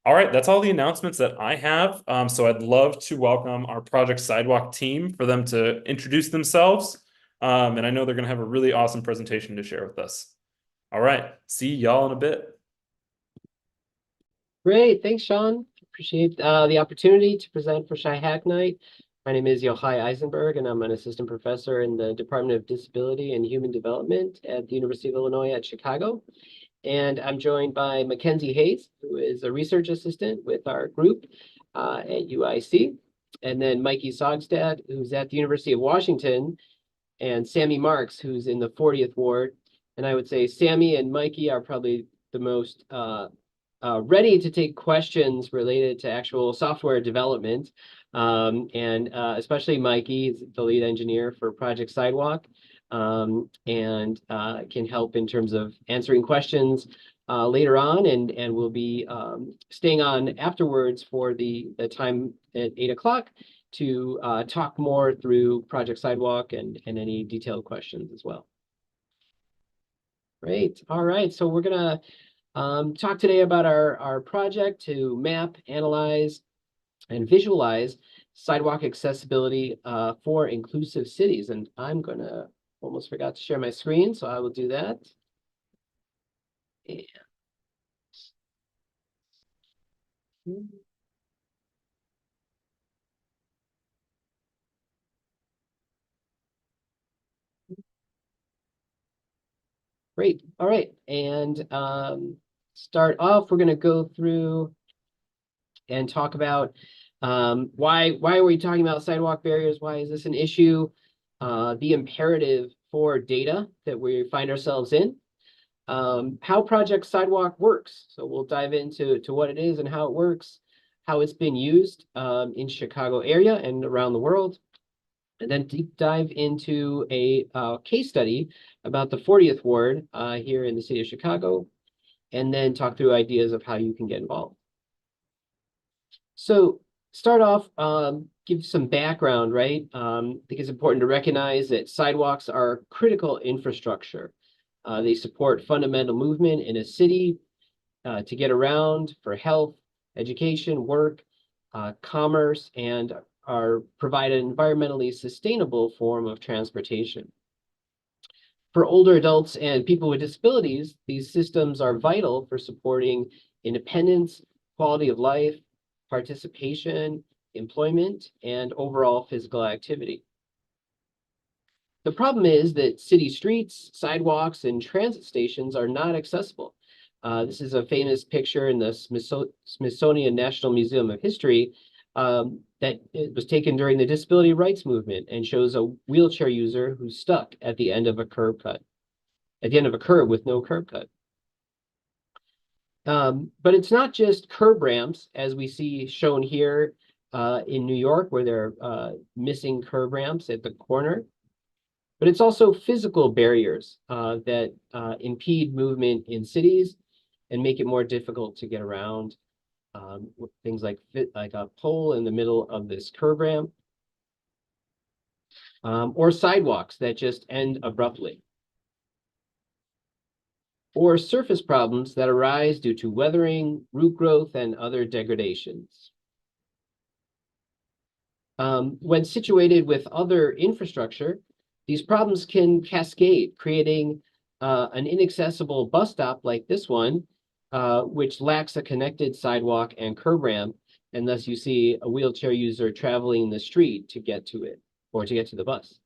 All right, that's all the announcements that I have. So I'd love to welcome our Project Sidewalk team for them to introduce themselves. And I know they're going to have a really awesome presentation to share with us. All right, see y'all in a bit. Great, thanks, Sean. Appreciate the opportunity to present for Shy Hack Night. My name is Yochai Eisenberg, and I'm an assistant professor in the Department of Disability and Human Development at the University of Illinois at Chicago. And I'm joined by Mackenzie Hayes, who is a research assistant with our group at UIC. And then Mikey Sogstad, who's at the University of Washington, and Sammy Marks, who's in the 40th Ward. And I would say Sammy and Mikey are probably the most ready to take questions related to actual software development. Especially Mikey is the lead engineer for Project Sidewalk, and can help in terms of answering questions later on, and will be staying on afterwards for the time at 8 o'clock to talk more through Project Sidewalk and any detailed questions as well. Great. All right. So we're going to talk today about our project to map, analyze, and visualize sidewalk accessibility for inclusive cities. And I'm going to almost forgot to share my screen, so I will do that. And great. All right. And start off, we're going to go through and talk about why are we talking about sidewalk barriers? Why is this an issue? The imperative for data that we find ourselves in. How Project Sidewalk works. So we'll dive into what it is and how it works, how it's been used in Chicago area and around the world. And then deep dive into a case study about the 40th Ward here in the city of Chicago, and then talk through ideas of how you can get involved. So start off, give some background, right? I think it's important to recognize that sidewalks are critical infrastructure. They support fundamental movement in a city to get around for health, education, work, commerce, and provide an environmentally sustainable form of transportation. For older adults and people with disabilities, these systems are vital for supporting independence, quality of life, participation, employment, and overall physical activity. The problem is that city streets, sidewalks, and transit stations are not accessible. This is a famous picture in the Smithsonian National Museum of History that was taken during the disability rights movement and shows a wheelchair user who's stuck at the end of a curb with no curb cut. But it's not just curb ramps, as we see shown here in New York, where they're missing curb ramps at the corner. But it's also physical barriers that impede movement in cities and make it more difficult to get around. Things like a pole in the middle of this curb ramp, or sidewalks that just end abruptly, or surface problems that arise due to weathering, root growth, and other degradations. When situated with other infrastructure, these problems can cascade, creating an inaccessible bus stop like this one, which lacks a connected sidewalk and curb ramp, and thus you see a wheelchair user traveling the street to get to it or to get to the bus.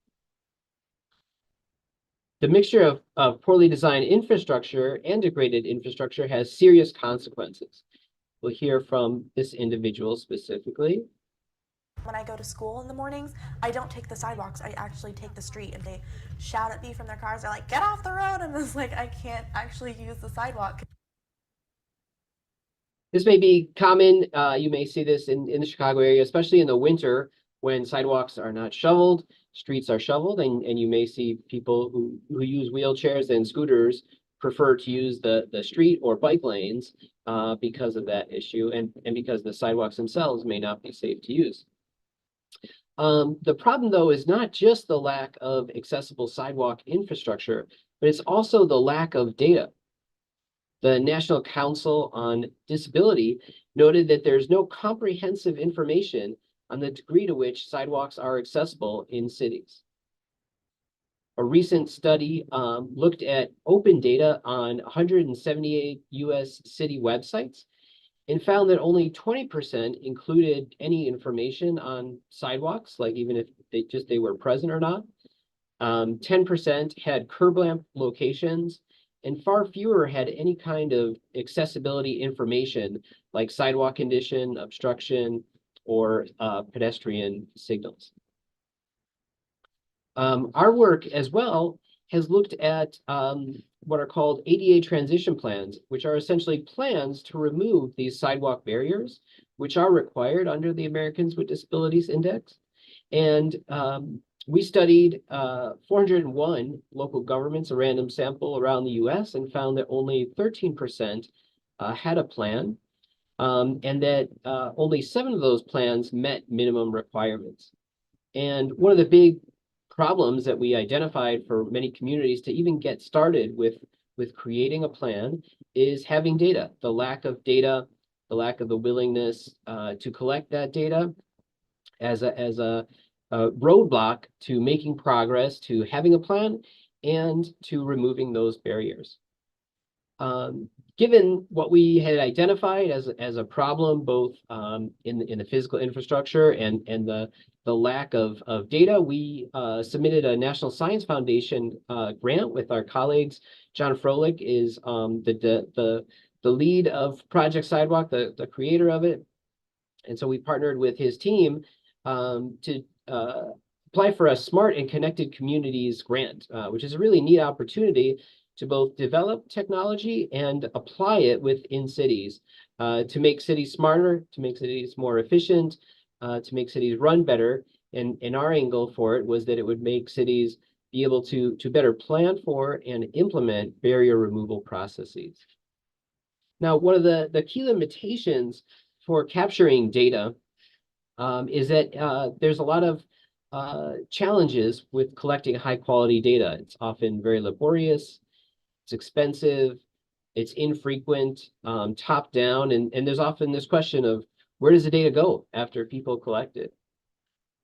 The mixture of poorly designed infrastructure and degraded infrastructure has serious consequences. We'll hear from this individual specifically. When I go to school in the mornings, I don't take the sidewalks, I actually take the street, and they shout at me from their cars. They're like, get off the road, and it's like, I can't actually use the sidewalk. This may be common. You may see this in the Chicago area, especially in the winter when sidewalks are not shoveled, streets are shoveled, and you may see people who use wheelchairs and scooters prefer to use the street or bike lanes because of that issue, and because the sidewalks themselves may not be safe to use. The problem, though, is not just the lack of accessible sidewalk infrastructure, but it's also the lack of data. The National Council on Disability noted that there's no comprehensive information on the degree to which sidewalks are accessible in cities. A recent study looked at open data on 178 US city websites and found that only 20% included any information on sidewalks, like even if they were present or not. 10% had curb lamp locations, and far fewer had any kind of accessibility information like sidewalk condition, obstruction, or pedestrian signals. Our work as well has looked at what are called ADA transition plans, which are essentially plans to remove these sidewalk barriers, which are required under the Americans with Disabilities Index. And we studied 401 local governments, a random sample around the US, and found that only 13% had a plan, and that only 7 of those plans met minimum requirements. And one of the big problems that we identified for many communities to even get started with creating a plan is having data. The lack of data, the lack of the willingness to collect that data as a roadblock to making progress, to having a plan, and to removing those barriers. Given what we had identified as a problem, both in the physical infrastructure and the lack of data, we submitted a National Science Foundation grant with our colleagues. John Froelich is the lead of Project Sidewalk, the creator of it. And so we partnered with his team to apply for a Smart and Connected Communities grant, which is a really neat opportunity to both develop technology and apply it within cities to make cities smarter, to make cities more efficient, to make cities run better. And our angle for it was that it would make cities be able to better plan for and implement barrier removal processes. Now, one of the key limitations for capturing data is that there's a lot of challenges with collecting high quality data. It's often very laborious, it's expensive, it's infrequent, top down, and there's often this question of where does the data go after people collect it?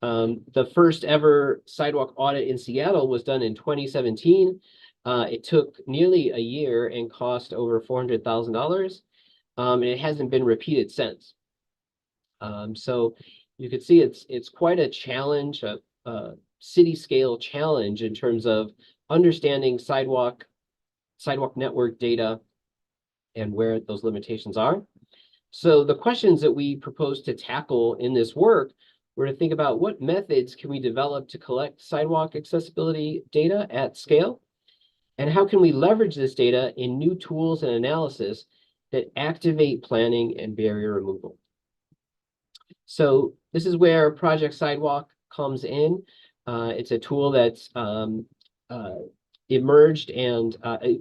The first ever sidewalk audit in Seattle was done in 2017. It took nearly a year and cost over $400,000, and it hasn't been repeated since. So you can see it's quite a challenge, a city scale challenge in terms of understanding sidewalk network data and where those limitations are. So the questions that we propose to tackle in this work were to think about what methods can we develop to collect sidewalk accessibility data at scale, and how can we leverage this data in new tools and analysis that activate planning and barrier removal. So this is where Project Sidewalk comes in. It's a tool that's emerged and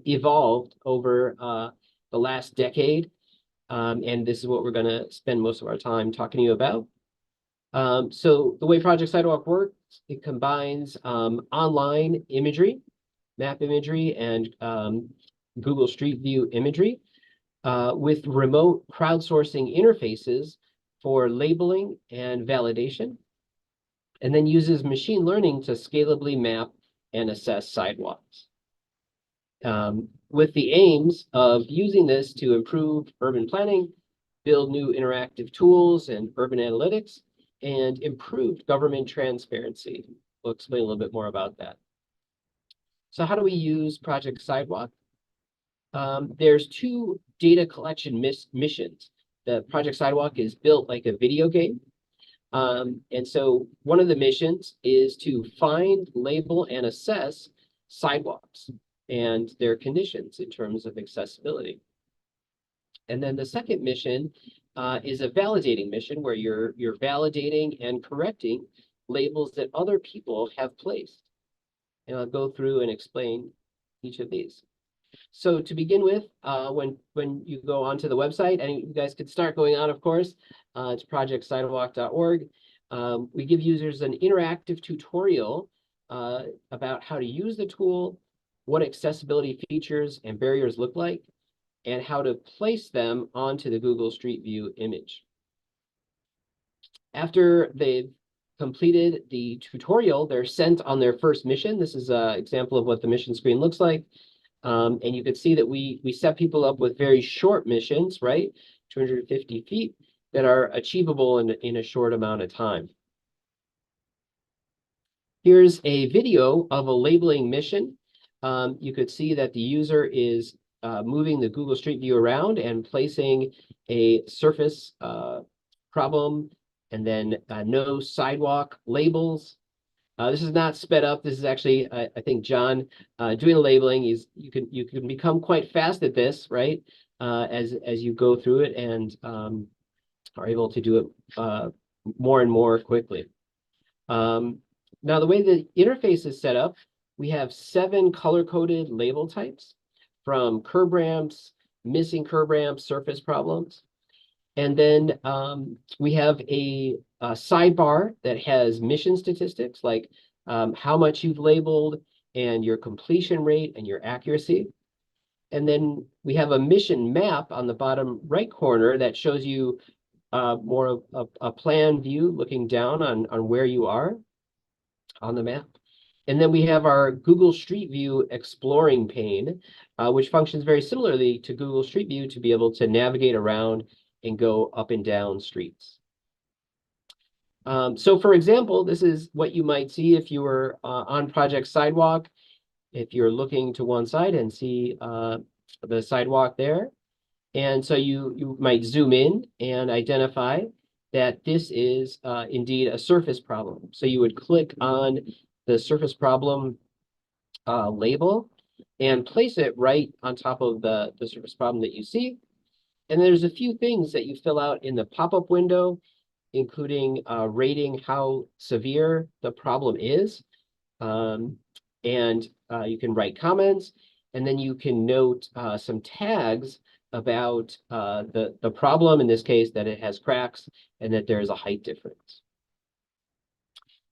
evolved over the last decade. And this is what we're going to spend most of our time talking to you about. So the way Project Sidewalk works, it combines online imagery, map imagery, and Google Street View imagery with remote crowdsourcing interfaces for labeling and validation, and then uses machine learning to scalably map and assess sidewalks. With the aims of using this to improve urban planning, build new interactive tools and urban analytics, and improve government transparency. We'll explain a little bit more about that. So how do we use Project Sidewalk? There's 2 data collection missions. The Project Sidewalk is built like a video game. And so one of the missions is to find, label, and assess sidewalks and their conditions in terms of accessibility. And then the second mission is a validating mission where you're validating and correcting labels that other people have placed. And I'll go through and explain each of these. So to begin with, when you go onto the website, and you guys could start going on, of course, it's projectsidewalk.org. We give users an interactive tutorial about how to use the tool, what accessibility features and barriers look like. and how to place them onto the Google Street View image. After they've completed the tutorial, they're sent on their first mission. This is an example of what the mission screen looks like. And you can see that we set people up with very short missions, right? 250 feet that are achievable in a short amount of time. Here's a video of a labeling mission. You could see that the user is moving the Google Street View around and placing a surface problem, and then no sidewalk labels. This is not sped up. This is actually, I think, John doing the labeling. You can become quite fast at this, right? As you go through it and are able to do it more and more quickly. Now, the way the interface is set up, we have 7 color-coded label types, from curb ramps, missing curb ramps, surface problems. And then we have a sidebar that has mission statistics, like how much you've labeled and your completion rate and your accuracy. And then we have a mission map on the bottom right corner that shows you more of a plan view looking down on where you are on the map. And then we have our Google Street View exploring pane, which functions very similarly to Google Street View to be able to navigate around and go up and down streets. So for example, this is what you might see if you were on Project Sidewalk. If you're looking to one side and see the sidewalk there. And so you might zoom in and identify that this is indeed a surface problem. So you would click on the surface problem label and place it right on top of the surface problem that you see. And there's a few things that you fill out in the pop-up window, including rating how severe the problem is. And you can write comments, and then you can note some tags about the problem, in this case, that it has cracks and that there's a height difference.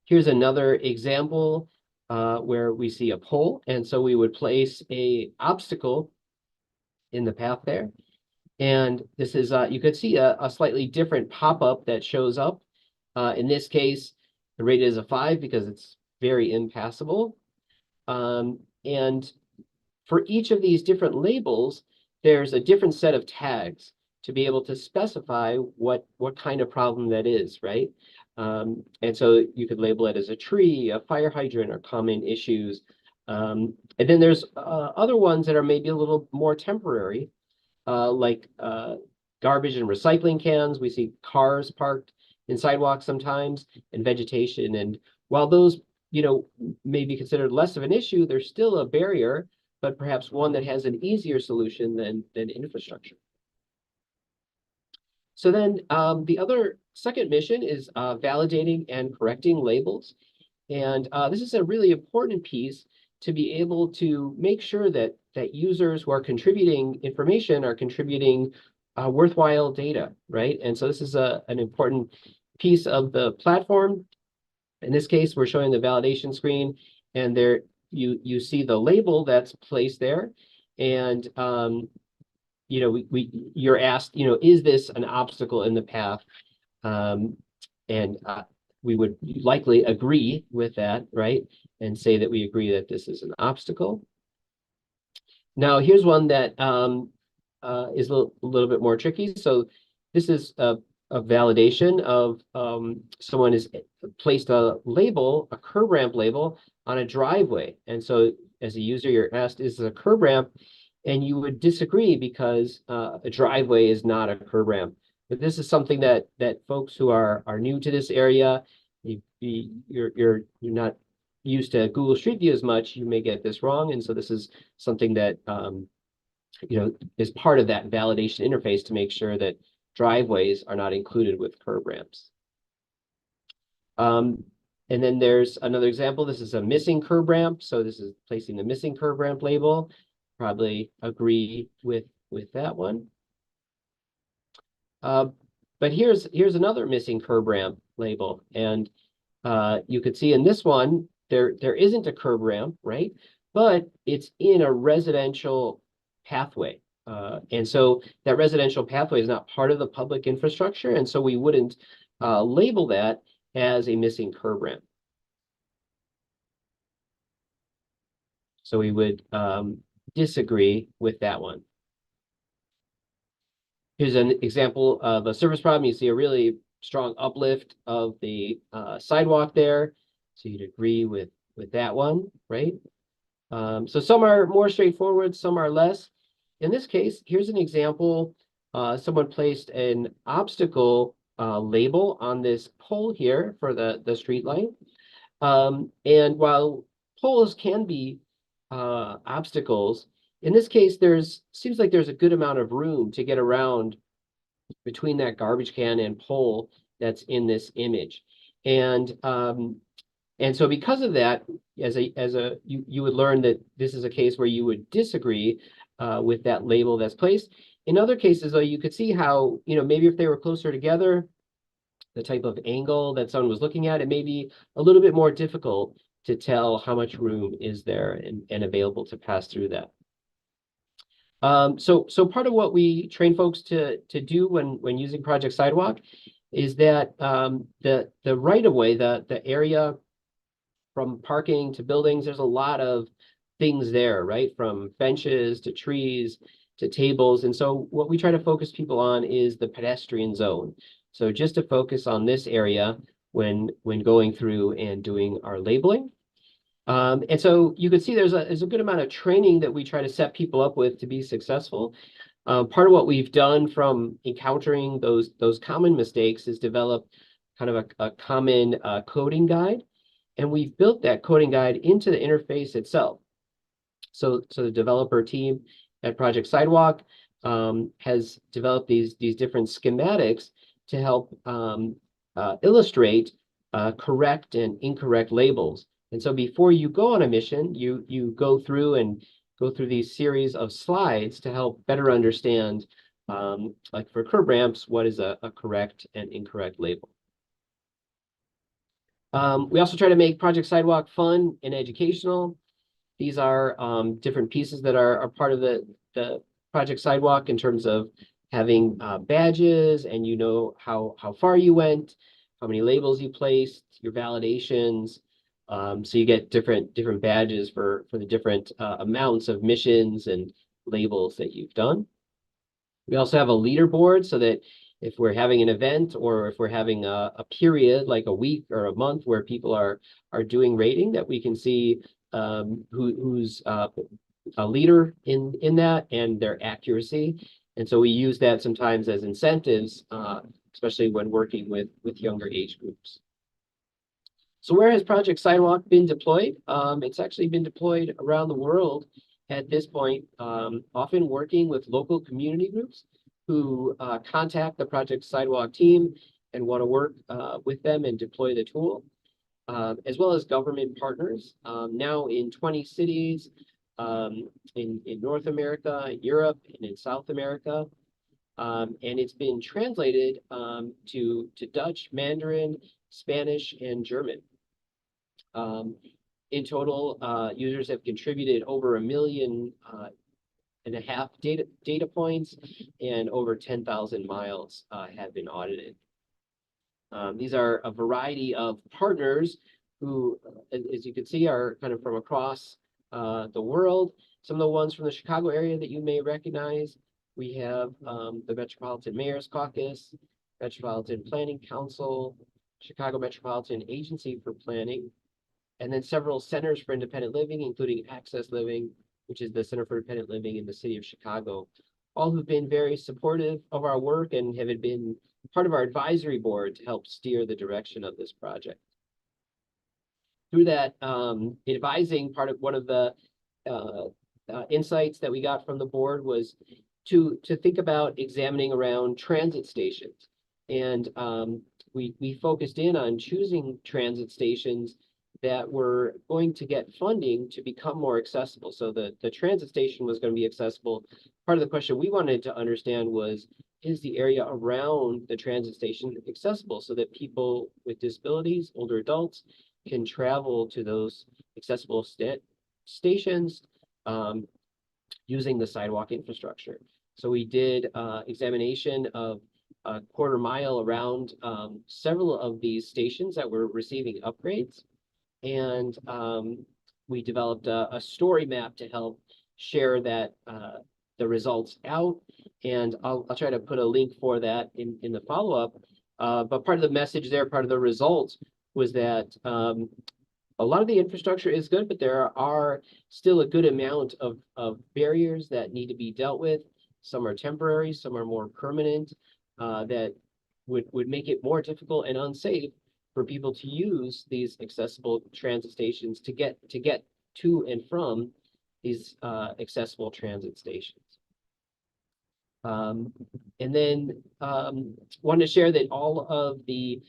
Here's another example where we see a pole, and so we would place a obstacle in the path there. And this is, you could see a slightly different pop-up that shows up. In this case, the rate is a 5 because it's very impassable. And for each of these different labels, there's a different set of tags to be able to specify what kind of problem that is, right? And so you could label it as a tree, a fire hydrant, or common issues. And then there's other ones that are maybe a little more temporary, like garbage and recycling cans. We see cars parked in sidewalks sometimes, and vegetation. And while those, may be considered less of an issue, there's still a barrier, but perhaps one that has an easier solution than infrastructure. So then the other second mission is validating and correcting labels. And this is a really important piece to be able to make sure that users who are contributing information are contributing worthwhile data, right? And so this is an important piece of the platform. In this case, we're showing the validation screen, and there you see the label that's placed there. And you're asked, is this an obstacle in the path? We would likely agree with that, right? And say that we agree that this is an obstacle. Now, here's one that is a little bit more tricky. So this is a validation of someone has placed a label, a curb ramp label, on a driveway. And so as a user, you're asked, is it a curb ramp? And you would disagree because a driveway is not a curb ramp. But this is something that folks who are new to this area, you're not used to Google Street View as much, you may get this wrong. And so this is something that is part of that validation interface to make sure that driveways are not included with curb ramps. And then there's another example. This is a missing curb ramp. So this is placing the missing curb ramp label. Probably agree with that one. But here's another missing curb ramp label. And you could see in this one, there isn't a curb ramp, right? But it's in a residential pathway. And so that residential pathway is not part of the public infrastructure, and so we wouldn't label that as a missing curb ramp. So we would disagree with that one. Here's an example of a surface problem. You see a really strong uplift of the sidewalk there. So you'd agree with that one, right? So some are more straightforward, some are less. In this case, here's an example. Someone placed an obstacle label on this pole here for the street light. And while poles can be obstacles, in this case, seems like there's a good amount of room to get around between that garbage can and pole that's in this image. And so because of that, you would learn that this is a case where you would disagree with that label that's placed. In other cases, though, you could see how, maybe if they were closer together, the type of angle that someone was looking at, it may be a little bit more difficult to tell how much room is there and available to pass through that. So part of what we train folks to do when using Project Sidewalk is that the right of way, the area from parking to buildings, there's a lot of things there, right? From benches to trees to tables. And so what we try to focus people on is the pedestrian zone. So just to focus on this area when going through and doing our labeling. And so you can see there's a good amount of training that we try to set people up with to be successful. Part of what we've done from encountering those common mistakes is develop kind of a common coding guide. And we've built that coding guide into the interface itself. So the developer team at Project Sidewalk has developed these different schematics to help illustrate correct and incorrect labels. And so before you go on a mission, you go through these series of slides to help better understand, like for curb ramps, what is a correct and incorrect label. We also try to make Project Sidewalk fun and educational. These are different pieces that are part of the Project Sidewalk in terms of having badges, and how far you went, how many labels you placed, your validations. So you get different badges for the different amounts of missions and labels that you've done. We also have a leaderboard so that if we're having an event or if we're having a period like a week or a month where people are doing rating, that we can see who's a leader in that and their accuracy. And so we use that sometimes as incentives, especially when working with younger age groups. So where has Project Sidewalk been deployed? It's actually been deployed around the world at this point, often working with local community groups who contact the Project Sidewalk team and want to work with them and deploy the tool, as well as government partners. Now in 20 cities in North America, in Europe, and in South America. And it's been translated to Dutch, Mandarin, Spanish, and German. In total, users have contributed over 1.5 million data points, and over 10,000 miles have been audited. These are a variety of partners who, as you can see, are kind of from across the world. Some of the ones from the Chicago area that you may recognize. We have the Metropolitan Mayor's Caucus, Metropolitan Planning Council, Chicago Metropolitan Agency for Planning, and then several centers for independent living, including Access Living, which is the Center for Independent Living in the city of Chicago, all who've been very supportive of our work and have been part of our advisory board to help steer the direction of this project. Through that advising, one of the insights that we got from the board was to think about examining around transit stations. And we focused in on choosing transit stations that were going to get funding to become more accessible. So the transit station was going to be accessible. Part of the question we wanted to understand was, is the area around the transit station accessible so that people with disabilities, older adults, can travel to those accessible stations using the sidewalk infrastructure? So we did examination of a quarter mile around several of these stations that were receiving upgrades. And we developed a story map to help share that the results out. And I'll try to put a link for that in the follow-up. But part of the message there, part of the results was that a lot of the infrastructure is good, but there are still a good amount of barriers that need to be dealt with. Some are temporary, some are more permanent, that would make it more difficult and unsafe for people to use these accessible transit stations to get to and from these accessible transit stations. And then wanted to share that all of the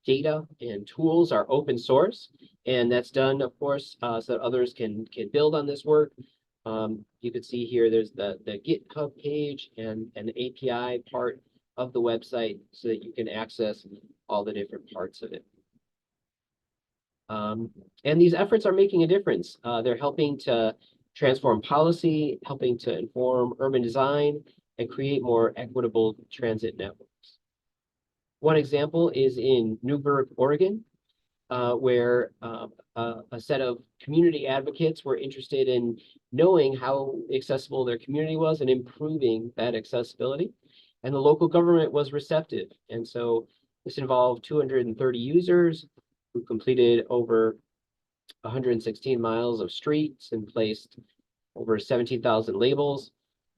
data and tools are open source, and that's done, of course, so that others can build on this work. You can see here there's the GitHub page and an API part of the website so that you can access all the different parts of it. And these efforts are making a difference. They're helping to transform policy, helping to inform urban design, and create more equitable transit networks. One example is in Newburgh, Oregon, where a set of community advocates were interested in knowing how accessible their community was and improving that accessibility. And the local government was receptive. And so this involved 230 users who completed over 116 miles of streets and placed over 17,000 labels.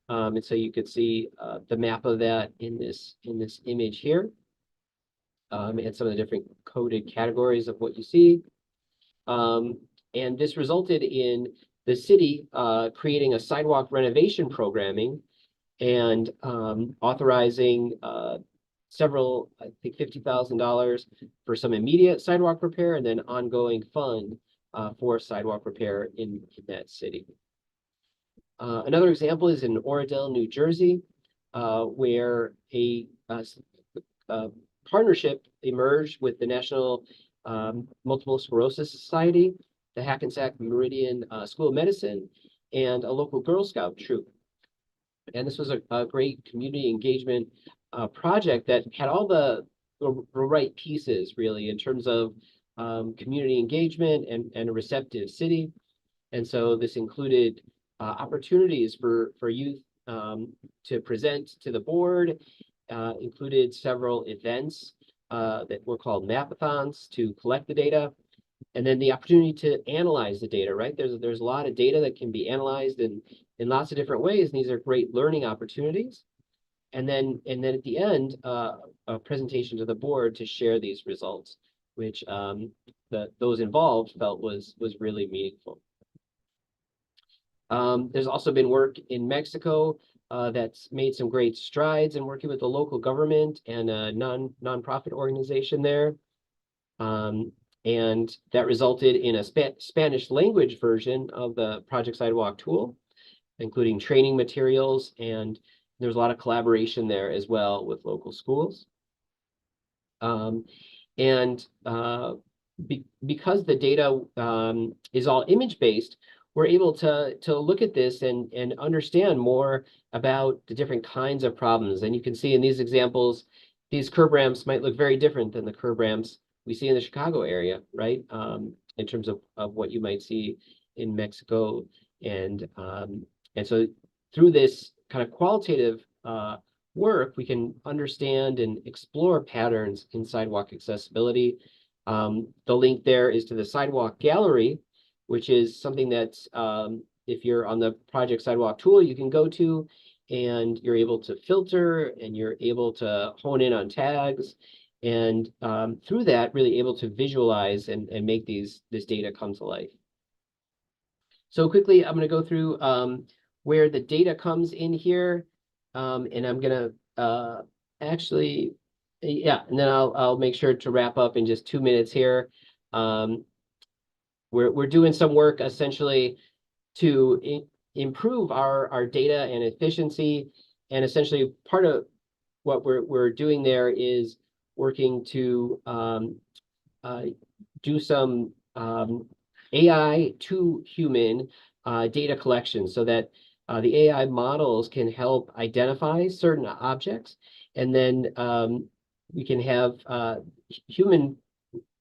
And so you could see the map of that in this image here. And some of the different coded categories of what you see. And this resulted in the city creating a sidewalk renovation programming and authorizing several, I think $50,000 for some immediate sidewalk repair and then ongoing fund for sidewalk repair in that city. Another example is in Oradell, New Jersey, where a partnership emerged with the National Multiple Sclerosis Society, the Hackensack Meridian School of Medicine, and a local Girl Scout troop. And this was a great community engagement project that had all the right pieces, really, in terms of community engagement and a receptive city. And so this included opportunities for youth to present to the board, included several events that were called mapathons to collect the data, and then the opportunity to analyze the data, right? There's a lot of data that can be analyzed in lots of different ways, and these are great learning opportunities. And then at the end, a presentation to the board to share these results, which those involved felt was really meaningful. There's also been work in Mexico that's made some great strides in working with the local government and a nonprofit organization there. And that resulted in a Spanish language version of the Project Sidewalk tool, including training materials, and there's a lot of collaboration there as well with local schools. Because the data is all image-based, we're able to look at this and understand more about the different kinds of problems. And you can see in these examples, these curb ramps might look very different than the curb ramps we see in the Chicago area, right? In terms of what you might see in Mexico. And so through this kind of qualitative work, we can understand and explore patterns in sidewalk accessibility. The link there is to the Sidewalk Gallery, which is something that's, if you're on the Project Sidewalk tool, you can go to, and you're able to filter, and you're able to hone in on tags, and through that, really able to visualize and make this data come to life. So quickly, I'm going to go through where the data comes in here, and I'm going to actually, yeah, and then I'll make sure to wrap up in just 2 minutes here. We're doing some work essentially to improve our data and efficiency, and essentially part of what we're doing there is working to do some AI to human data collection, so that The AI models can help identify certain objects, and then we can have human,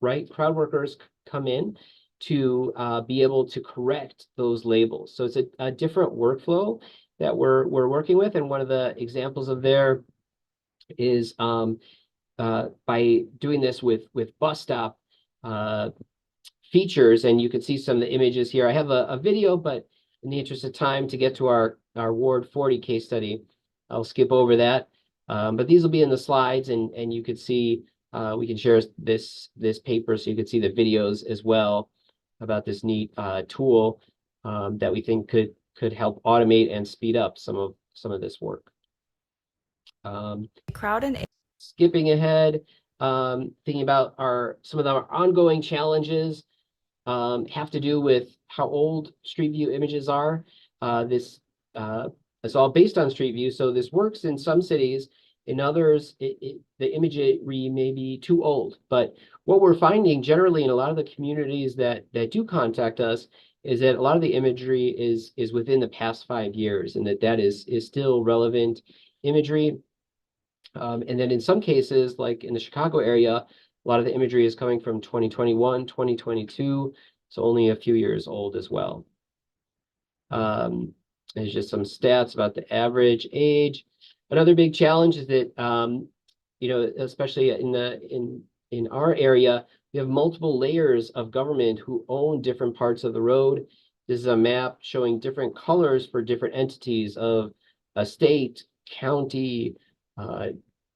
right, crowd workers come in to be able to correct those labels. So it's a different workflow that we're working with, and one of the examples of there is by doing this with bus stop features, and you can see some of the images here. I have a video, but in the interest of time to get to our Ward 40 case study, I'll skip over that. But these will be in the slides, and you could see, we can share this paper so you could see the videos as well about this neat tool that we think could help automate and speed up some of this work. Crowd and Skipping ahead, thinking about some of our ongoing challenges have to do with how old Street View images are. This is all based on Street View, so this works in some cities. In others, the imagery may be too old. But what we're finding generally in a lot of the communities that do contact us is that a lot of the imagery is within the past 5 years, and that is still relevant imagery. And then in some cases, like in the Chicago area, a lot of the imagery is coming from 2021, 2022, so only a few years old as well. There's just some stats about the average age. Another big challenge is that, you know, especially in our area, we have multiple layers of government who own different parts of the road. This is a map showing different colors for different entities of a state, county,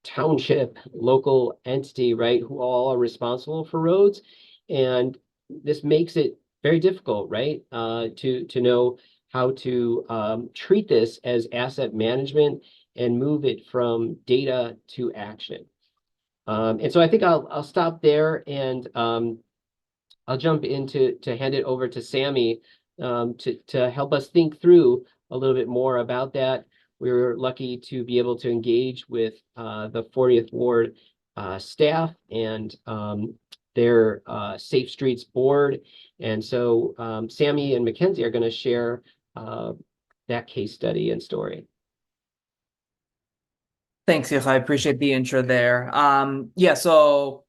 township, local entity, right, who all are responsible for roads. And this makes it very difficult, right, to know how to treat this as asset management and move it from data to action. And so I think I'll stop there, and I'll jump into to hand it over to Sammy to help us think through a little bit more about that. We were lucky to be able to engage with the 40th Ward staff and their Safe Streets board. And so Sammy and Mackenzie are going to share that case study and story. Thanks, Yoch. I appreciate the intro there. Yeah, so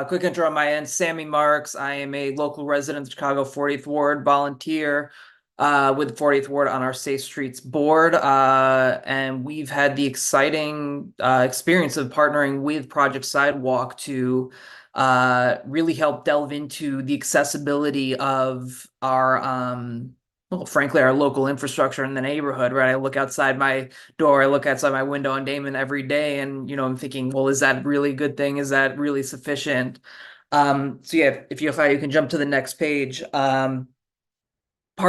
quick intro on my end. Sammy Marks. I am a local resident of the Chicago 40th Ward, volunteer with the 40th Ward on our Safe Streets board. And we've had the exciting experience of partnering with Project Sidewalk to really help delve into the accessibility of our well, frankly, our local infrastructure in the neighborhood, right? I look outside my door, I look outside my window on Damon every day, and, you know, I'm thinking, well, is that really a good thing? Is that really sufficient? So yeah, if you can jump to the next page. Part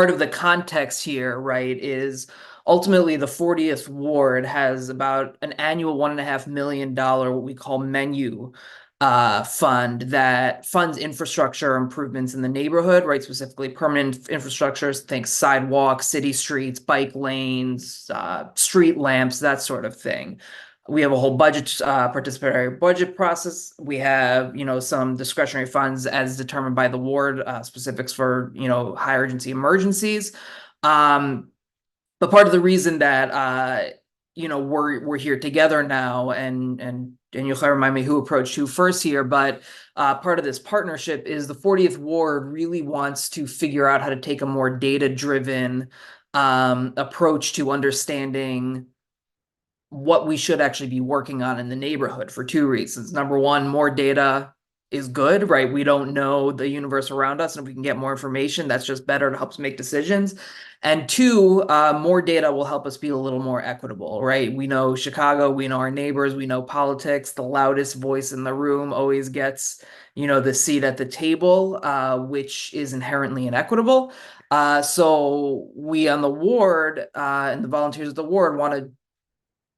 of the context here, right, is ultimately the 40th Ward has about an annual $1.5 million, what we call menu fund that funds infrastructure improvements in the neighborhood, right? Specifically permanent infrastructures, think sidewalks, city streets, bike lanes, street lamps, that sort of thing. We have a whole budget, participatory budget process. We have, you know, some discretionary funds as determined by the ward, specifics for, you know, high urgency emergencies. But part of the reason that, you know, we're here together now, and you'll remind me who approached who first here, but part of this partnership is the 40th Ward really wants to figure out how to take a more data-driven approach to understanding what we should actually be working on in the neighborhood for two reasons. Number one, more data is good, right? We don't know the universe around us, and if we can get more information, that's just better to help us make decisions. And two, more data will help us be a little more equitable, right? We know Chicago, we know our neighbors, we know politics. The loudest voice in the room always gets, you know, the seat at the table, which is inherently inequitable. So we on the ward and the volunteers of the ward want to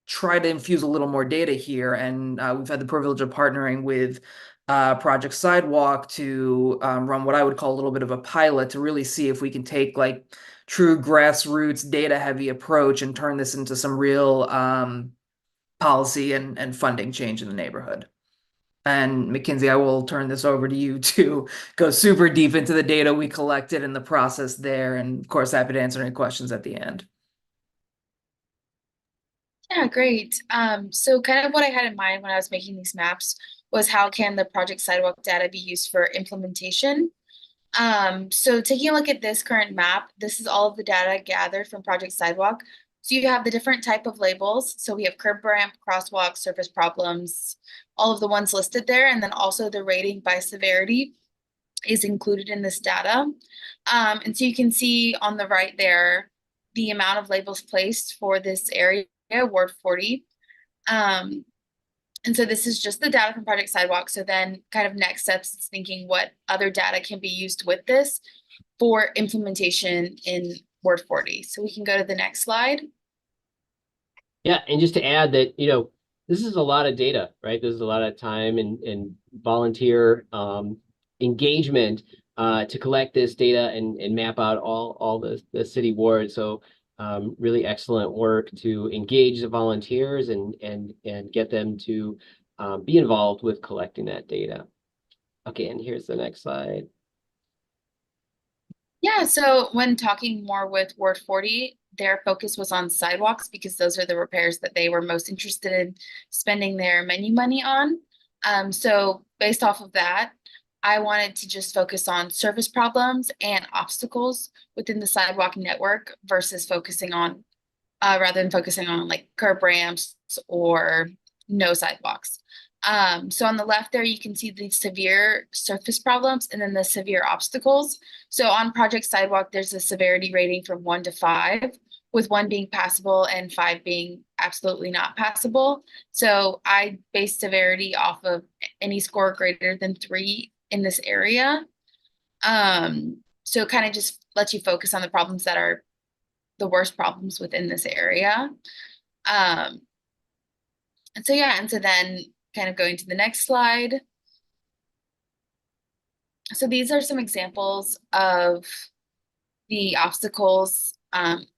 try to infuse a little more data here. And we've had the privilege of partnering with Project Sidewalk to run what I would call a little bit of a pilot to really see if we can take like true grassroots data heavy approach and turn this into some real policy and funding change in the neighborhood. And Mackenzie, I will turn this over to you to go super deep into the data we collected and the process there. And of course, happy to answer any questions at the end. Yeah, great. So kind of what I had in mind when I was making these maps was how can the Project Sidewalk data be used for implementation? So taking a look at this current map, this is all of the data gathered from Project Sidewalk. So you have the different type of labels. So we have curb ramp, crosswalk, surface problems, all of the ones listed there, and then also the rating by severity is included in this data. And so you can see on the right there, the amount of labels placed for this area, Ward 40. And so this is just the data from Project Sidewalk. So then kind of next steps is thinking what other data can be used with this for implementation in Word 40. So we can go to the next slide. Yeah, and just to add that, this is a lot of data, right? This is a lot of time and volunteer engagement to collect this data and map out all the city wards. So really excellent work to engage the volunteers and get them to be involved with collecting that data. Okay, and here's the next slide. Yeah, so when talking more with Ward 40, their focus was on sidewalks because those are the repairs that they were most interested in spending their menu money on. So based off of that, I wanted to just focus on service problems and obstacles within the sidewalk network versus focusing on, rather than focusing on like curb ramps or no sidewalks. So on the left there, you can see the severe surface problems and then the severe obstacles. So on Project Sidewalk, there's a severity rating from 1 to 5, with 1 being passable and 5 being absolutely not passable. So I based severity off of any score greater than 3 in this area. So it kind of just lets you focus on the problems that are the worst problems within this area. And so yeah, and so then kind of going to the next slide. So these are some examples of the obstacles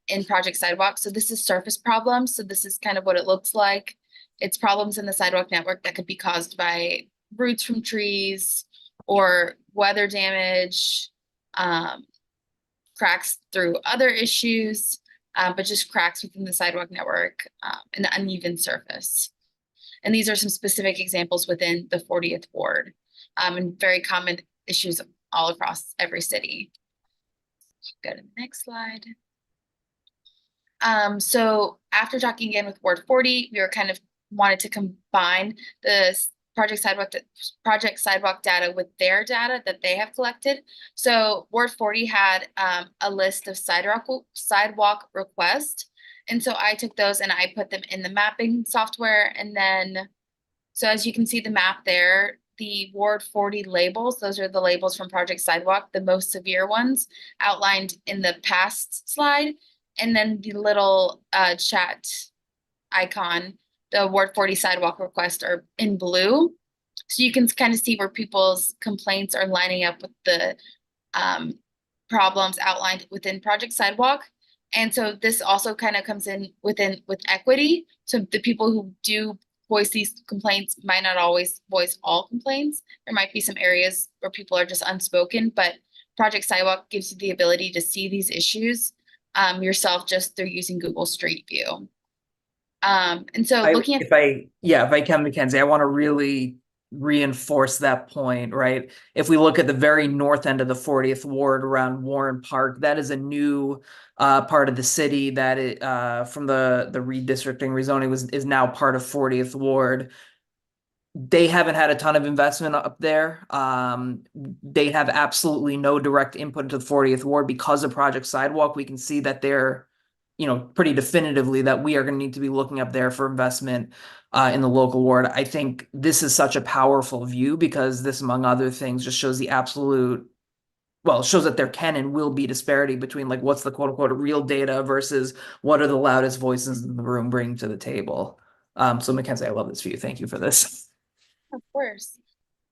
in Project Sidewalk. So this is surface problems. So this is kind of what it looks like. It's problems in the sidewalk network that could be caused by roots from trees or weather damage, cracks through other issues, but just cracks within the sidewalk network, and uneven surface. And these are some specific examples within the 40th ward, and very common issues all across every city. Go to the next slide. So after talking again with Ward 40, we were kind of wanted to combine the Project Sidewalk data with their data that they have collected. So Ward 40 had a list of sidewalk requests. And so I took those and I put them in the mapping software. And then, so as you can see the map there, the Ward 40 labels, those are the labels from Project Sidewalk, the most severe ones outlined in the past slide. And then the little chat icon, the Ward 40 sidewalk requests are in blue. So you can kind of see where people's complaints are lining up with the problems outlined within Project Sidewalk. And so this also kind of comes in with equity. So the people who do voice these complaints might not always voice all complaints. There might be some areas where people are just unspoken, but Project Sidewalk gives you the ability to see these issues yourself just through using Google Street View. And so looking at if I can, Mackenzie, I want to really reinforce that point, right? If we look at the very north end of the 40th ward around Warren Park, that is a new part of the city that it, from the redistricting rezoning is now part of 40th ward. They haven't had a ton of investment up there. They have absolutely no direct input into the 40th ward because of Project Sidewalk. We can see that they're, pretty definitively that we are going to need to be looking up there for investment in the local ward. I think this is such a powerful view because this, among other things, just shows the absolute, well, it shows that there can and will be disparity between like what's the quote unquote real data versus what are the loudest voices in the room bringing to the table. So Mackenzie, I love this view. Thank you for this. Of course.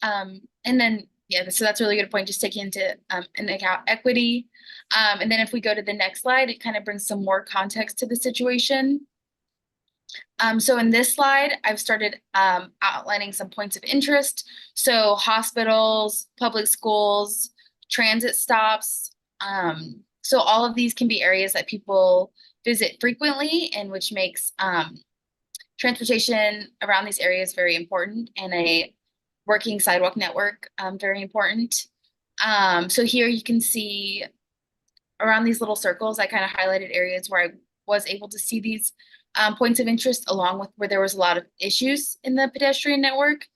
And then, yeah, so that's a really good point, just taking into account equity. And then if we go to the next slide, it kind of brings some more context to the situation. So in this slide, I've started outlining some points of interest. So hospitals, public schools, transit stops. So all of these can be areas that people visit frequently and which makes transportation around these areas very important, and a working sidewalk network very important. So here you can see around these little circles, I kind of highlighted areas where I was able to see these points of interest, along with where there was a lot of issues in the pedestrian network.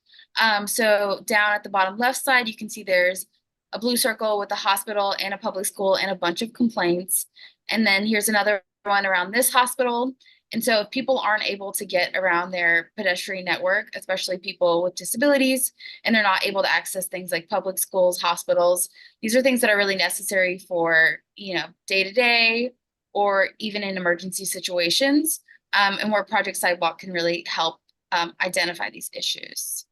So down at the bottom left side, you can see there's a blue circle with a hospital and a public school and a bunch of complaints. And then here's another one around this hospital. And so if people aren't able to get around their pedestrian network, especially people with disabilities, and they're not able to access things like public schools, hospitals, these are things that are really necessary for, day to day or even in emergency situations, and where Project Sidewalk can really help identify these issues.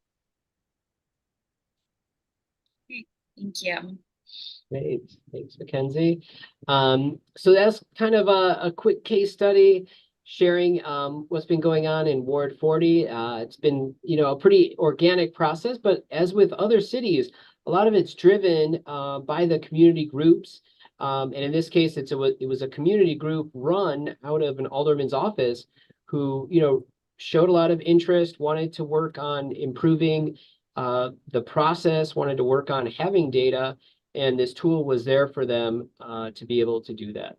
Thank you. Great, thanks, Mackenzie. So that's kind of a quick case study sharing what's been going on in Ward 40. It's been, a pretty organic process, but as with other cities, a lot of it's driven by the community groups. And in this case, it was a community group run out of an alderman's office who, showed a lot of interest, wanted to work on improving the process, wanted to work on having data, and this tool was there for them to be able to do that.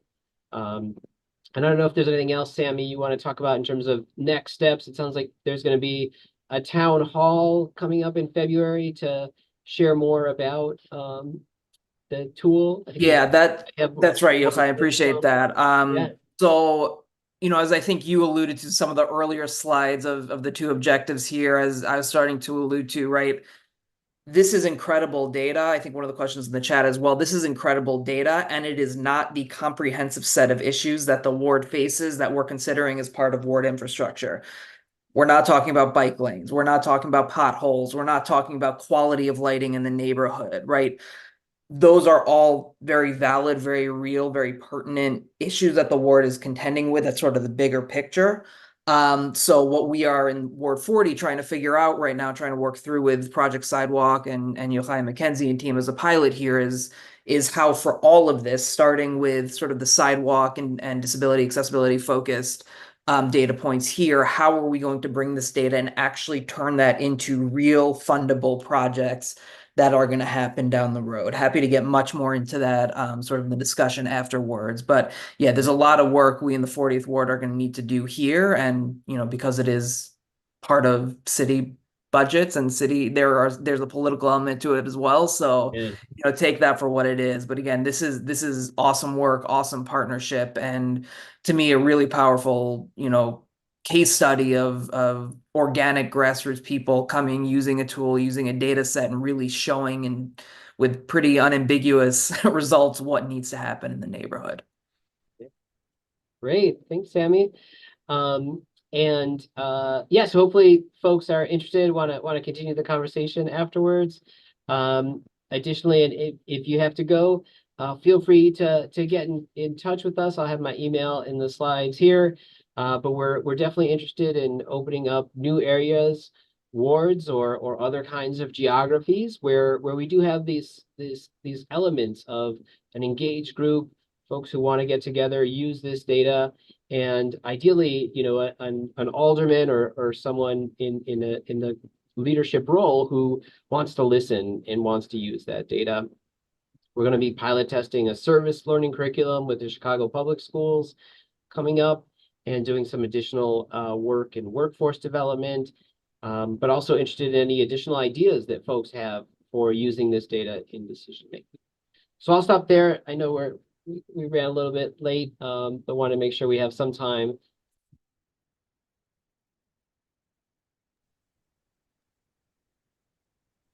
And I don't know if there's anything else, Sammy, you want to talk about in terms of next steps. It sounds like there's going to be a town hall coming up in February to share more about the tool. Yeah, that's right, Yochai. I appreciate that. Yeah. So, as I think you alluded to some of the earlier slides of the two objectives here, as I was starting to allude to, right? This is incredible data. I think one of the questions in the chat as well, this is incredible data, and it is not the comprehensive set of issues that the ward faces that we're considering as part of ward infrastructure. We're not talking about bike lanes. We're not talking about potholes. We're not talking about quality of lighting in the neighborhood, right? Those are all very valid, very real, very pertinent issues that the ward is contending with. That's sort of the bigger picture. So what we are in Ward 40 trying to figure out right now, trying to work through with Project Sidewalk and Yochai Mackenzie and team as a pilot here is how for all of this, starting with sort of the sidewalk and disability accessibility focused data points here, how are we going to bring this data and actually turn that into real fundable projects that are going to happen down the road. Happy to get much more into that sort of in the discussion afterwards. But yeah, there's a lot of work we in the 40th Ward are going to need to do here. And, because it is part of city budgets and city, there's a political element to it as well. So, Yeah. take that for what it is. But again, this is awesome work, awesome partnership. And to me, a really powerful, case study of organic grassroots people coming, using a tool, using a data set, and really showing and with pretty unambiguous results what needs to happen in the neighborhood. Great, thanks, Sammy. And yeah, so hopefully folks are interested, want to continue the conversation afterwards. Additionally, and if you have to go, feel free to get in touch with us. I'll have my email in the slides here. But we're definitely interested in opening up new areas, wards, or other kinds of geographies where we do have these elements of an engaged group, folks who want to get together, use this data, and ideally, an alderman or someone in the leadership role who wants to listen and wants to use that data. We're going to be pilot testing a service learning curriculum with the Chicago Public Schools coming up, and doing some additional work in workforce development, but also interested in any additional ideas that folks have for using this data in decision making. So I'll stop there. I know we ran a little bit late, but want to make sure we have some time.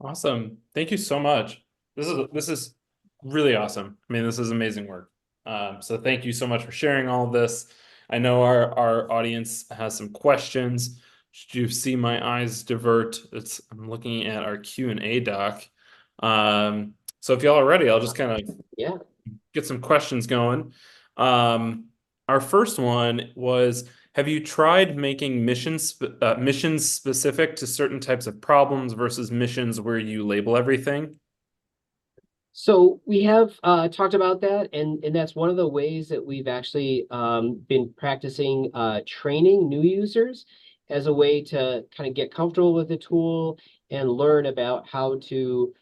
Awesome. Thank you so much. This is really awesome. I mean, this is amazing work. So thank you so much for sharing all of this. I know our audience has some questions. Should you see my eyes divert? I'm looking at our Q&A doc. So if y'all are ready, I'll just kind of get some questions going. Our first one was, have you tried making missions specific to certain types of problems versus missions where you label everything? So we have talked about that, and that's one of the ways that we've actually been practicing training new users as a way to kind of get comfortable with the tool and learn about how to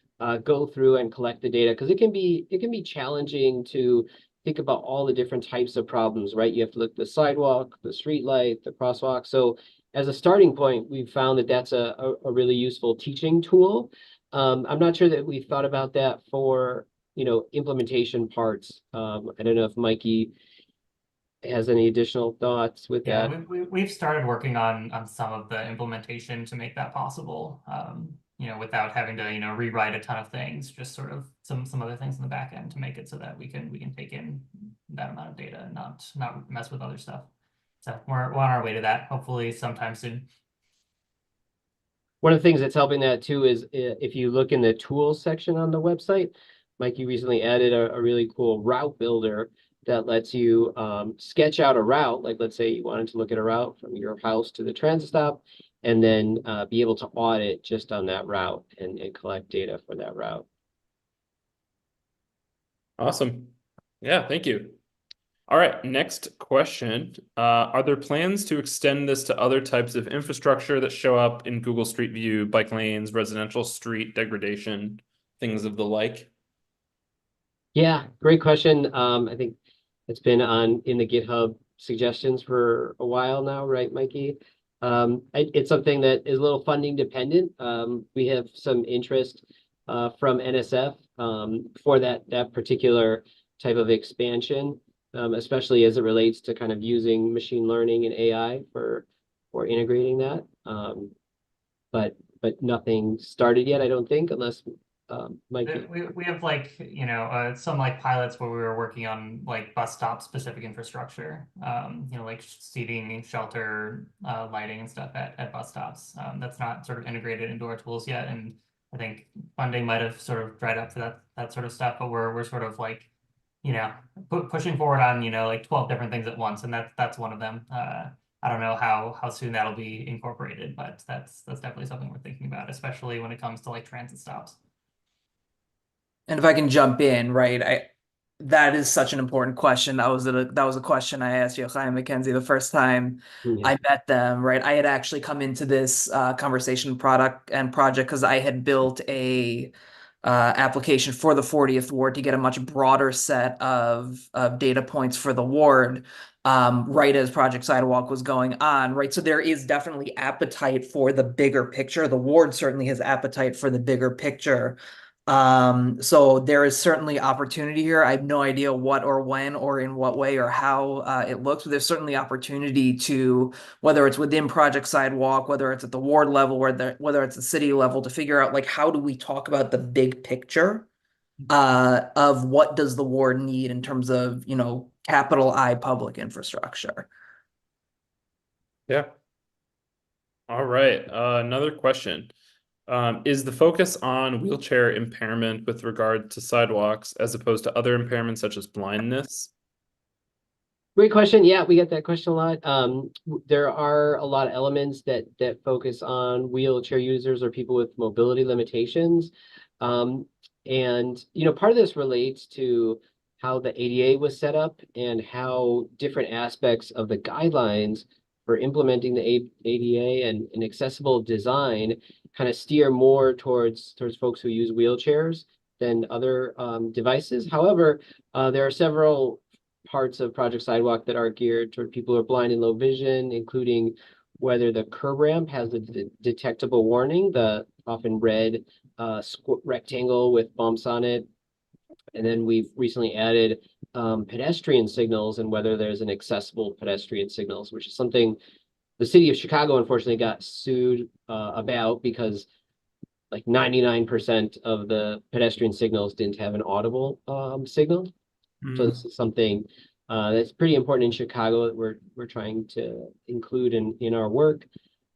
go through and collect the data, because it can be challenging to think about all the different types of problems, right? You have to look at the sidewalk, the street light, the crosswalk. So as a starting point, we've found that that's a really useful teaching tool. I'm not sure that we thought about that for, implementation parts. I don't know if Mikey has any additional thoughts with Yeah, that. we've started working on some of the implementation to make that possible. Without having to, rewrite a ton of things, just sort of some other things in the back end to make it so that we can take in that amount of data and not mess with other stuff. So we're on our way to that, hopefully sometime soon. One of the things that's helping that too is if you look in the tools section on the website, Mikey recently added a really cool route builder that lets you sketch out a route. Like, let's say you wanted to look at a route from your house to the transit stop, and then be able to audit just on that route and collect data for that route. Awesome. Yeah, thank you. All right, next question. Are there plans to extend this to other types of infrastructure that show up in Google Street View, bike lanes, residential street degradation, things of the like? Yeah, great question. I think it's been in the GitHub suggestions for a while now, right, Mikey? It's something that is a little funding dependent. We have some interest from NSF for that particular type of expansion, especially as it relates to kind of using machine learning and AI for integrating that. But nothing started yet, I don't think, unless Mikey. We have like, some like pilots where we were working on like bus stop specific infrastructure, like seating, shelter, lighting and stuff at bus stops. That's not sort of integrated into our tools yet. And I think funding might have sort of dried up for that sort of stuff, but we're sort of like, pushing forward on, like 12 different things at once. And that's one of them. I don't know how soon that'll be incorporated, but that's definitely something we're thinking about, especially when it comes to like transit stops. And if I can jump in, right, that is such an important question. That was a question I asked Yochai and Mackenzie the first time Yeah. I met them, right? I had actually come into this conversation product and project because I had built a application for the 40th ward to get a much broader set of data points for the ward, right as Project Sidewalk was going on, right? So there is definitely appetite for the bigger picture. The ward certainly has appetite for the bigger picture. So there is certainly opportunity here. I have no idea what or when or in what way or how it looks, but there's certainly opportunity to, whether it's within Project Sidewalk, whether it's at the ward level, whether it's the city level, to figure out like how do we talk about the big picture of what does the ward need in terms of, capital I public infrastructure. Yeah. All right, another question. Is the focus on wheelchair impairment with regard to sidewalks as opposed to other impairments such as blindness? Great question. Yeah, we get that question a lot. There are a lot of elements that focus on wheelchair users or people with mobility limitations. And part of this relates to how the ADA was set up and how different aspects of the guidelines for implementing the ADA and accessible design kind of steer more towards folks who use wheelchairs than other devices. However, there are several parts of Project Sidewalk that are geared toward people who are blind and low vision, including whether the curb ramp has a detectable warning, the often red rectangle with bumps on it. And then we've recently added pedestrian signals and whether there's an accessible pedestrian signals, which is something the city of Chicago unfortunately got sued about because like 99% of the pedestrian signals didn't have an audible signal. So this is something that's pretty important in Chicago that we're trying to include in our work.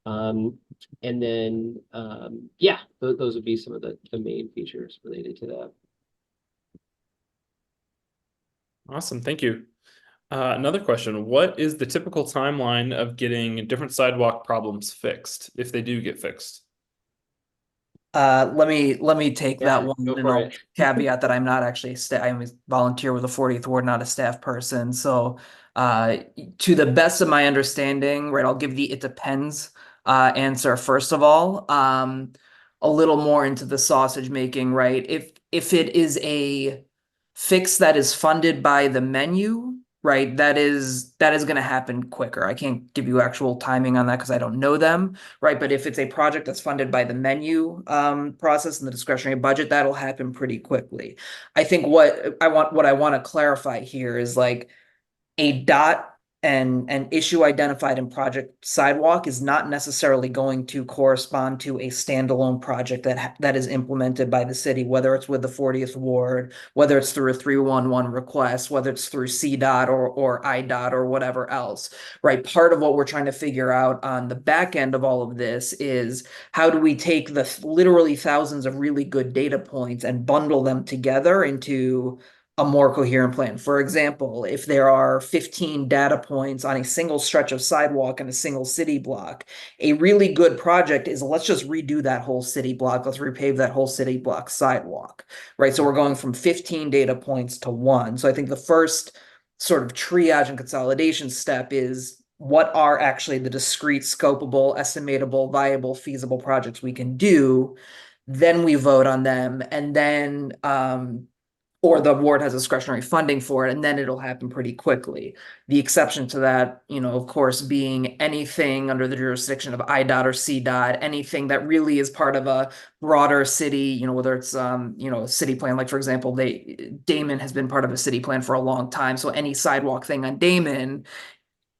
And then yeah, those would be some of the main features related to that. Awesome, thank you. Another question, what is the typical timeline of getting different sidewalk problems fixed, if they do get fixed? Let me take Yeah, that one, go and for I'll it. caveat that I'm not actually a staff. I'm a volunteer with the 40th Ward, not a staff person. So, uh, to the best of my understanding, right, I'll give the it depends answer first of all. A little more into the sausage making, right? If it is a fix that is funded by the menu, right, that is going to happen quicker. I can't give you actual timing on that because I don't know them, right? But if it's a project that's funded by the menu process and the discretionary budget, that'll happen pretty quickly. I think what I want to clarify here is like a dot and an issue identified in Project Sidewalk is not necessarily going to correspond to a standalone project that is implemented by the city, whether it's with the 40th Ward, whether it's through a 311 request, whether it's through CDOT or IDOT or whatever else, right? Part of what we're trying to figure out on the back end of all of this is how do we take the literally thousands of really good data points and bundle them together into a more coherent plan. For example, if there are 15 data points on a single stretch of sidewalk in a single city block, a really good project is let's just redo that whole city block. Let's repave that whole city block sidewalk, right? So we're going from 15 data points to one. So I think the first sort of triage and consolidation step is what are actually the discrete, scopable, estimatable, viable, feasible projects we can do. Then we vote on them, and then or the ward has discretionary funding for it, and then it'll happen pretty quickly. The exception to that, of course, being anything under the jurisdiction of IDOT or CDOT, anything that really is part of a broader city, whether it's a city plan, like for example, Damon has been part of a city plan for a long time. So any sidewalk thing on Damon,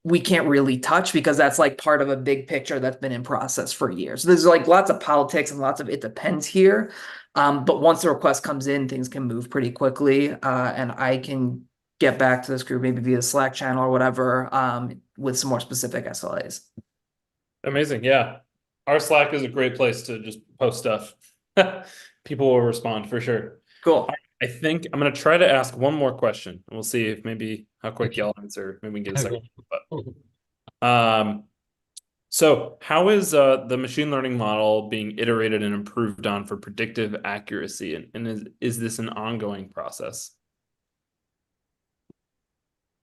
we can't really touch because that's like part of a big picture that's been in process for years. So there's like lots of politics and lots of it depends here. But once the request comes in, things can move pretty quickly. And I can get back to this group maybe via Slack channel or whatever with some more specific SLAs. Amazing. Yeah. Our Slack is a great place to just post stuff. People will respond for sure. Cool. I think I'm going to try to ask one more question and we'll see if maybe how quick y'all answer. Maybe we can get a second. But, so how is the machine learning model being iterated and improved on for predictive accuracy? And is this an ongoing process?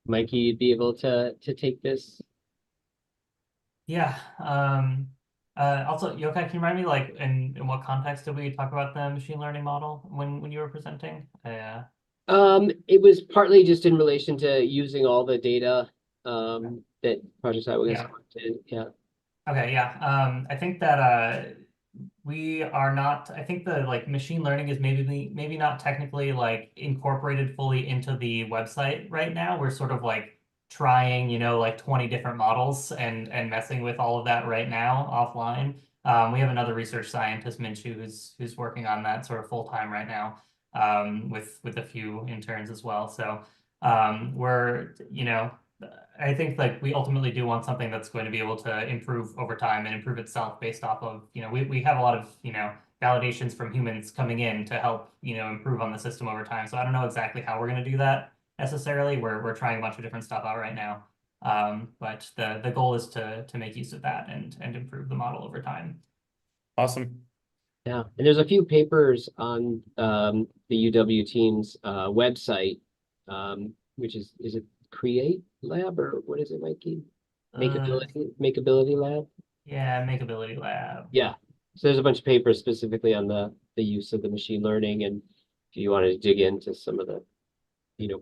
Mikey, you'd be able to take this. Yeah. Also, Yokai, can you remind me, like, in what context did we talk about the machine learning model when you were presenting? It was partly just in relation to using all the data that Project Sidewalk has collected. Yeah. Okay, yeah. I think that we are not, I think the like machine learning is maybe not technically like incorporated fully into the website right now. We're sort of like trying, like 20 different models and messing with all of that right now offline. We have another research scientist, Minshu, who's working on that sort of full time right now, with a few interns as well. So I think like we ultimately do want something that's going to be able to improve over time and improve itself based off of, we have a lot of, validations from humans coming in to help, improve on the system over time. So I don't know exactly how we're going to do that necessarily. We're trying a bunch of different stuff out right now. But the goal is to make use of that and improve the model over time. Awesome. Yeah, and there's a few papers on the UW team's website, which is it Create Lab or what is it, Mikey? Makeability Lab? Yeah, Makeability Lab. Yeah. So there's a bunch of papers specifically on the use of the machine learning, and if you wanted to dig into some of the,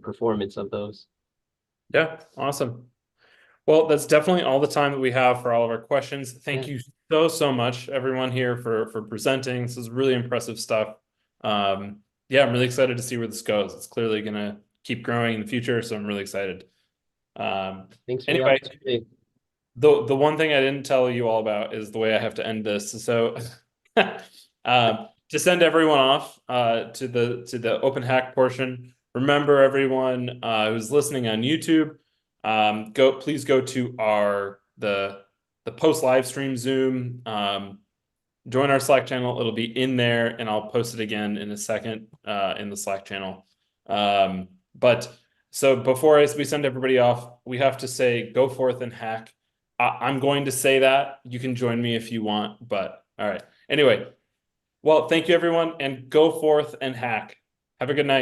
performance of those. Yeah, awesome. Well, that's definitely all the time that we have for all of our questions. Thank you so much, everyone here for presenting. This is really impressive stuff. Yeah, I'm really excited to see where this goes. It's clearly going to keep growing in the future, so I'm really excited. Thanks for Anyway, the opportunity. the one thing I didn't tell you all about is the way I have to end this. So to send everyone off to the open hack portion, remember everyone who's listening on YouTube, please go to the post live stream Zoom, join our Slack channel. It'll be in there and I'll post it again in a second in the Slack channel. But so before we send everybody off, we have to say, go forth and hack. I'm going to say that. You can join me if you want, but all right. Anyway, Well, thank you everyone, and go forth and hack. Have a good night.